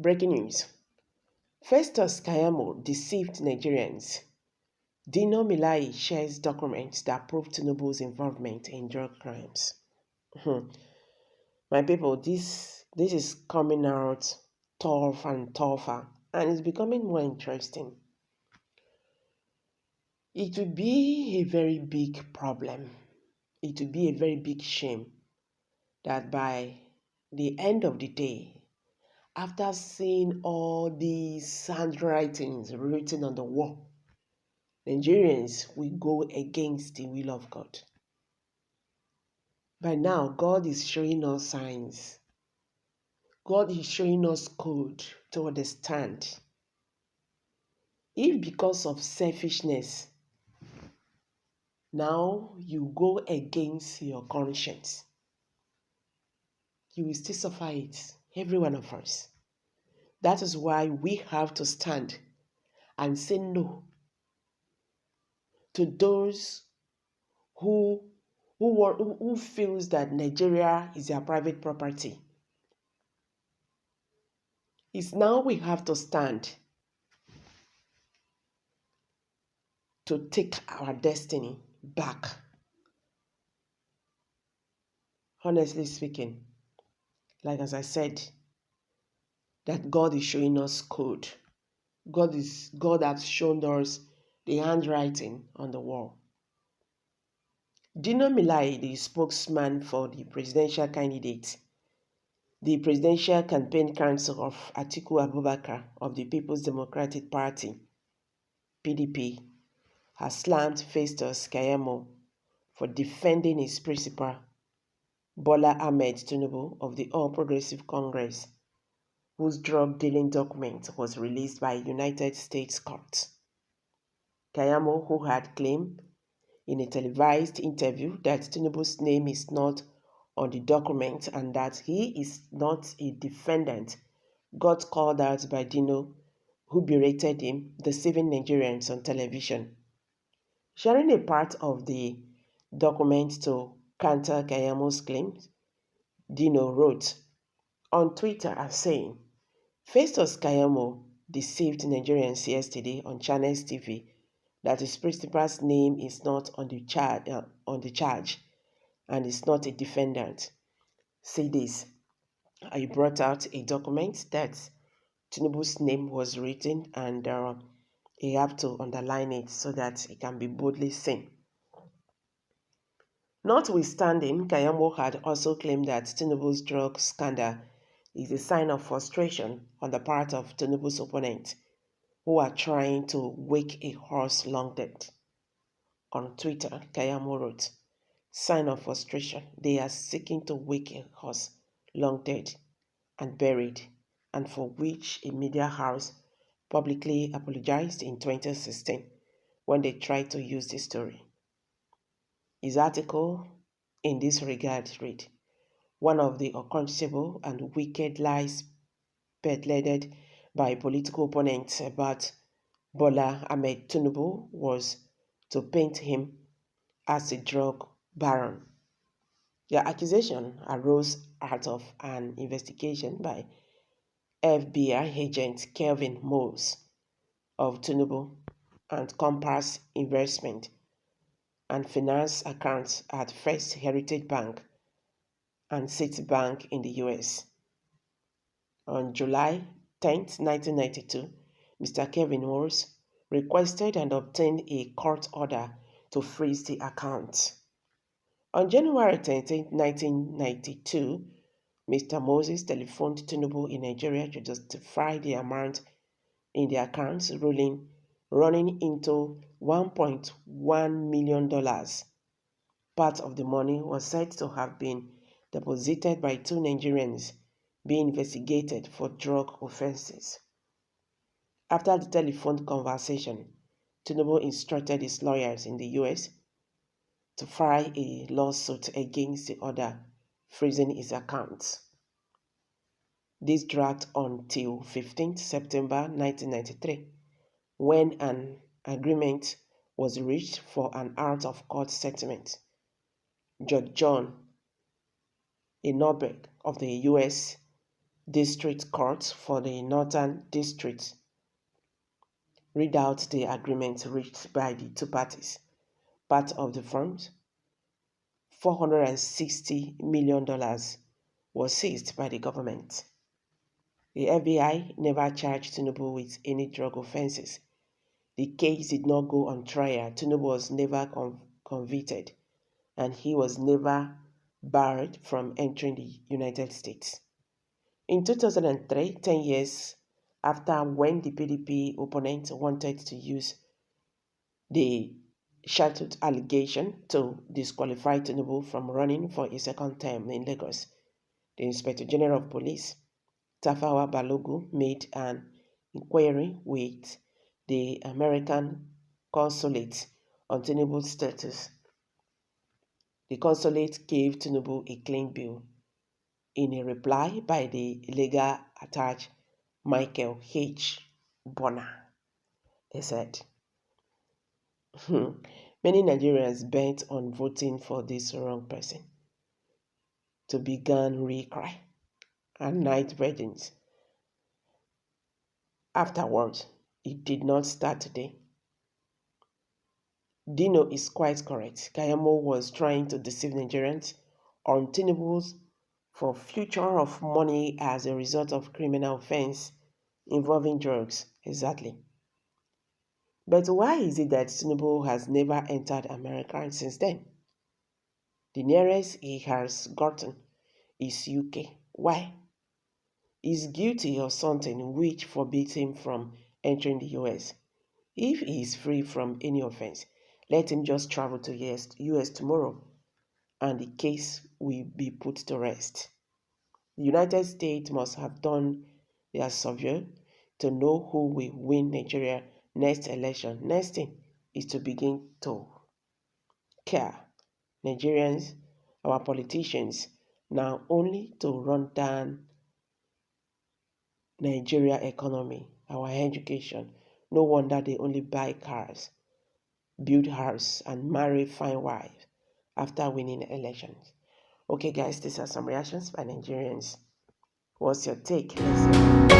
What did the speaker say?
Breaking news. Festus Keyamo deceived Nigerians. Dino shares documents that prove Tinubu's involvement in drug crimes. My people, this is coming out tough and tougher, and it's becoming more interesting. It will be a very big problem. It will be a very big shame that by the end of the day, after seeing all these handwritings written on the wall, Nigerians will go against the will of God. By now, God is showing us signs. God is showing us code to understand. If because of selfishness, now you go against your conscience, you will still suffer it, every one of us. That is why we have to stand and say no to those who feels that Nigeria is their private property. It's now we have to stand to take our destiny back. Honestly speaking, like as I said, that God is showing us code. God has shown us the handwriting on the wall. Dino, the spokesman for the presidential candidate, the Presidential Campaign Council of Atiku Abubakar of the People's Democratic Party, PDP, has slammed Festus Keyamo for defending his principal, Bola Ahmed Tinubu of the All Progressive Congress, whose drug dealing document was released by a United States court. Keyamo, who had claimed in a televised interview that Tinubu's name is not on the document and that he is not a defendant, got called out by Dino, who berated him, deceiving Nigerians on television. Sharing a part of the document to counter Keyamo's claims, Dino wrote on Twitter as saying, Festus Keyamo deceived Nigerians yesterday on Channels TV that his principal's name is not on the charge and is not a defendant. See this. I brought out a document that Tinubu's name was written and you have to underline it so that it can be boldly seen. Notwithstanding, Keyamo had also claimed that Tinubu's drug scandal is a sign of frustration on the part of Tinubu's opponents, who are trying to wake a horse long dead. On Twitter, Keyamo wrote, sign of frustration. They are seeking to wake a horse long dead and buried, and for which a media house publicly apologized in 2016 when they tried to use the story. His article in this regard read, one of the unconscionable and wicked lies peddled by political opponents about Bola Ahmed Tinubu was to paint him as a drug baron. The accusation arose out of an investigation by FBI agent Kelvin Moss of Tinubu and Compass Investment and Finance accounts at First Heritage Bank and Citibank in the US. On July 10, 1992, Mr. Kevin Moss requested and obtained a court order to freeze the accounts. On January 13, 1992, Mr. Moses telephoned Tinubu in Nigeria to justify the amount in the accounts, running into $1.1 million. Part of the money was said to have been deposited by two Nigerians being investigated for drug offenses. After the telephone conversation, Tinubu instructed his lawyers in the US to file a lawsuit against the order freezing his accounts. This dragged on till 15 September 1993, when an agreement was reached for an out-of-court settlement. Judge John Enoberg of the U.S. District Court for the Northern District read out the agreement reached by the two parties. Part of the funds, $460 million, was seized by the government. The FBI never charged Tinubu with any drug offenses. The case did not go on trial. Tinubu was never convicted, and he was never barred from entering the United States. In 2003, 10 years after, when the PDP opponent wanted to use the Shatut allegation to disqualify Tinubu from running for a second term in Lagos, the Inspector General of Police, Tafawa Balogun, made an inquiry with the American consulate on Tinubu's status. The consulate gave Tinubu a clean bill. In a reply by the legal attached Michael H. Bonner, he said, many Nigerians bent on voting for this wrong person to begin recry and night virgins. Afterwards, it did not start today. Dino is quite correct. Keyamo was trying to deceive Nigerians on Tinubu's for future of money as a result of criminal offense involving drugs. Exactly. But why is it that Tinubu has never entered America since then? The nearest he has gotten is UK. Why? He's guilty of something which forbids him from entering the US. If he is free from any offense, let him just travel to US tomorrow and the case will be put to rest. The United States must have done their survey to know who will win Nigeria next election. Next thing is to begin to care. Nigerians, our politicians, now only to run down Nigeria economy, our education. No wonder they only buy cars, build house, and marry fine wives after winning elections. Okay, guys, these are some reactions by Nigerians. What's your take? Let's